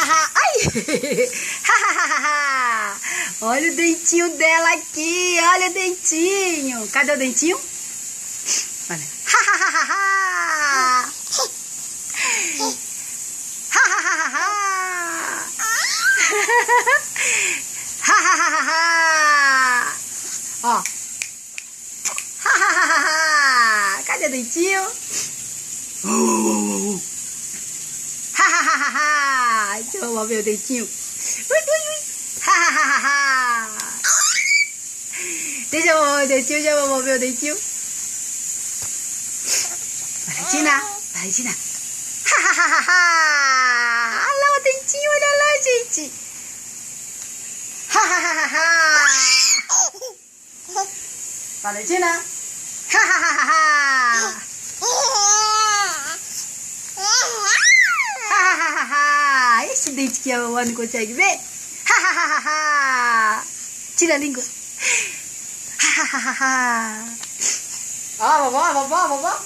Ai! Olha o dentinho dela aqui. Olha o dentinho. Cadê o dentinho? Olha. Ó. Cadê o dentinho? Deixa eu ver o dentinho. Deixa eu ver o dentinho, já vou ver o dentinho. Valentina, Valentina. Olha lá o dentinho, olha lá, gente. Valentina. Esse dente que a vovó não consegue ver. Tira a língua. Ó, vovó, vovó, vovó.